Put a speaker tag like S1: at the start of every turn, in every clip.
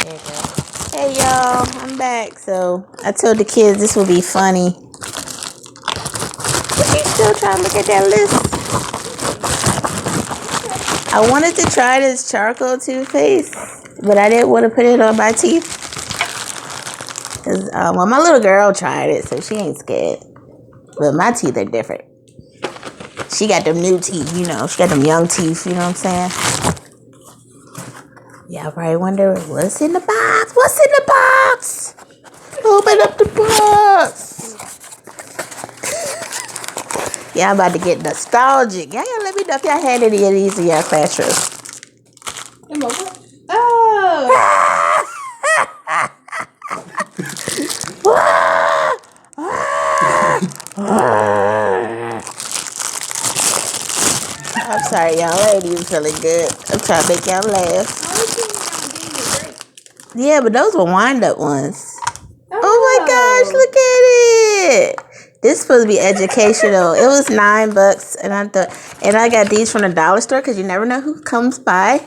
S1: There you go. Hey y'all, I'm back. So I told the kids this would be funny. But you still trying to look at that list? I wanted to try this charcoal toothpaste, but I didn't want to put it on my teeth. Cause well, my little girl tried it, so she ain't scared. But my teeth are different. She got them new teeth, you know. She got them young teeth, you know what I'm saying? Y'all probably wonder, what's in the box? What's in the box? Open up the box. Yeah, I'm about to get nostalgic. Y'all gotta let me know if y'all had any of these in your classroom.
S2: Oh!
S1: I'm sorry, y'all. I ain't even feeling good. I'm trying to make y'all laugh. Yeah, but those were wind-up ones. Oh my gosh, look at it. This is supposed to be educational. It was $9, and I got these from the dollar store because you never know who comes by,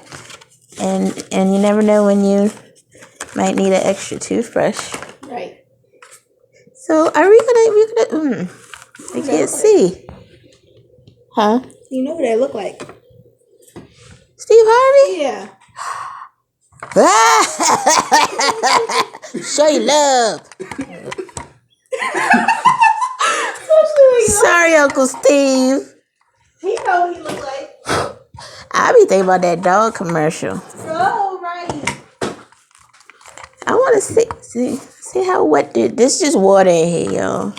S1: and you never know when you might need an extra toothbrush.
S2: Right.
S1: So are we gonna? I can't see. Huh?
S2: You know what they look like?
S1: Steve Harvey?
S2: Yeah.
S1: Show your love. Sorry, Uncle Steve.
S2: He know what he look like.
S1: I be thinking about that dog commercial.
S2: Oh, right.
S1: I want to see how wet this is just water in here, y'all.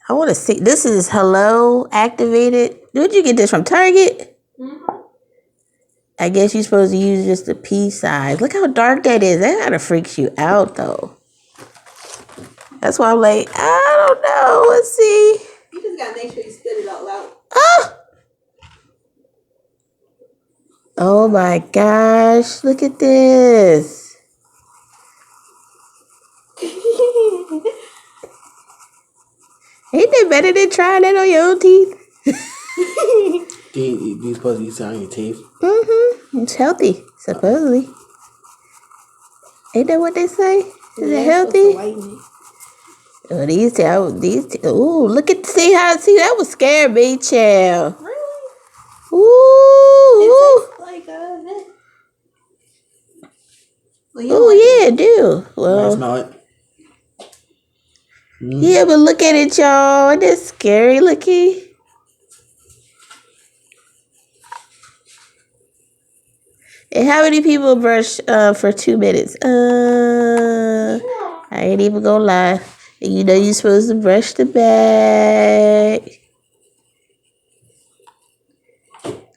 S1: I want to see. This is Hello Activated. Did you get this from Target?
S2: Mm-hmm.
S1: I guess you're supposed to use just the pea size. Look how dark that is. That kind of freaks you out, though. That's why I'm like, I don't know. Let's see.
S2: You just gotta make sure you spit it all out.
S1: Ah! Oh my gosh. Look at this. Ain't that better than trying that on your own teeth?
S3: You supposed to use it on your teeth?
S1: Mm-hmm. It's healthy, supposedly. Ain't that what they say? Is it healthy? Oh, these. Ooh, look at see that would scare me, child.
S2: Really?
S1: Ooh.
S2: It tastes like
S1: Oh yeah, it do. Well,
S3: I smell it.
S1: Yeah, but look at it, y'all. It is scary looking. And how many people brush for 2 minutes? I ain't even gonna lie. You know you're supposed to brush the back.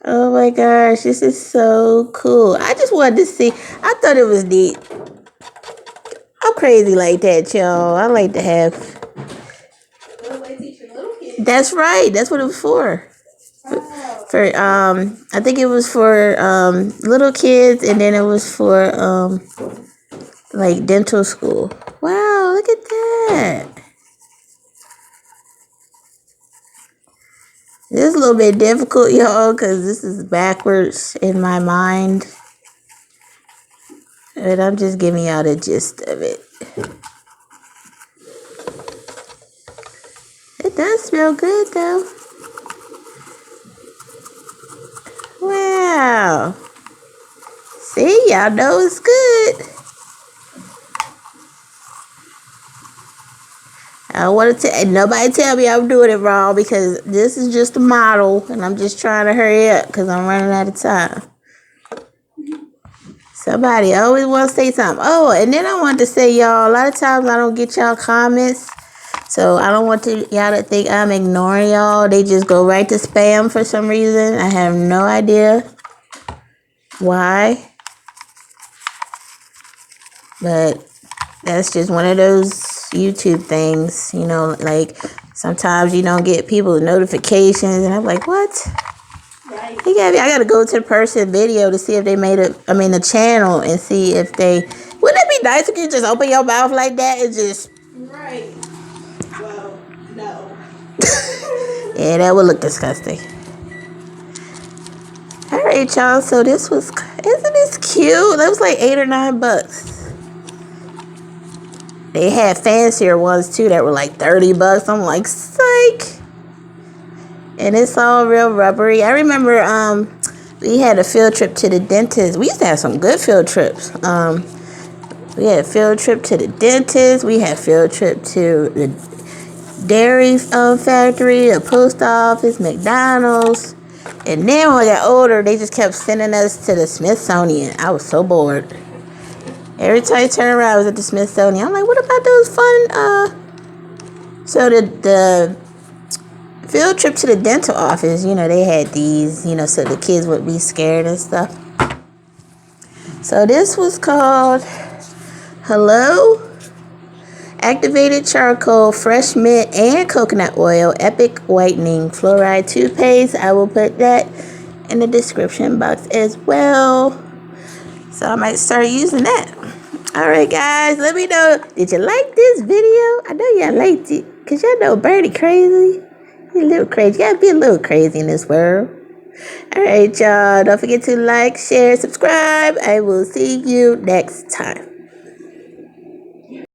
S1: Oh my gosh, this is so cool. I just wanted to see. I thought it was neat. I'm crazy like that, y'all. I like to have. That's right. That's what it was for. For I think it was for little kids, and then it was for like dental school. Wow, look at that. This is a little bit difficult, y'all, because this is backwards in my mind. But I'm just giving y'all the gist of it. It does smell good, though. Wow. See, y'all know it's good. I want to nobody tell me I'm doing it wrong because this is just a model and I'm just trying to hurry up because I'm running out of time. Somebody always want to say something. Oh, and then I wanted to say, y'all, a lot of times I don't get y'all comments. So I don't want y'all to think I'm ignoring y'all. They just go right to spam for some reason. I have no idea why. But that's just one of those YouTube things, you know, like sometimes you don't get people's notifications and I'm like, what?
S2: Right.
S1: I gotta go to the person video to see if they made the channel and see if they, wouldn't it be nice if you just open your mouth like that and just.
S2: Right. Well, no.
S1: Yeah, that would look disgusting. All right, y'all, so isn't this cute? cute. That was like $8 or $9. They had fancier ones too that were like $30. I'm like, psych. And it's all real rubbery. I remember we had a field trip to the dentist. We used to have some good field trips. We had a field trip to the dentist. We had a field trip to the dairy factory, the post office, McDonald's. And then when we got older, they just kept sending us to the Smithsonian. I was so bored. Every time I turned around, I was at the Smithsonian. I'm like, what about those fun? So the field trip to the dental office, you know, they had these, you know, so the kids would be scared and stuff. So this was called Hello Activated Charcoal, Fresh Mint, and Coconut Oil Epic Whitening Fluoride Toothpaste. I will put that in the description box as well. So I might start using that. Alright guys, let me know. Did you like this video? I know y'all liked it. Because y'all know Birdie crazy. He's a little crazy. You gotta be a little crazy in this world. Alright y'all. Don't forget to like, share, subscribe. I will see you next time.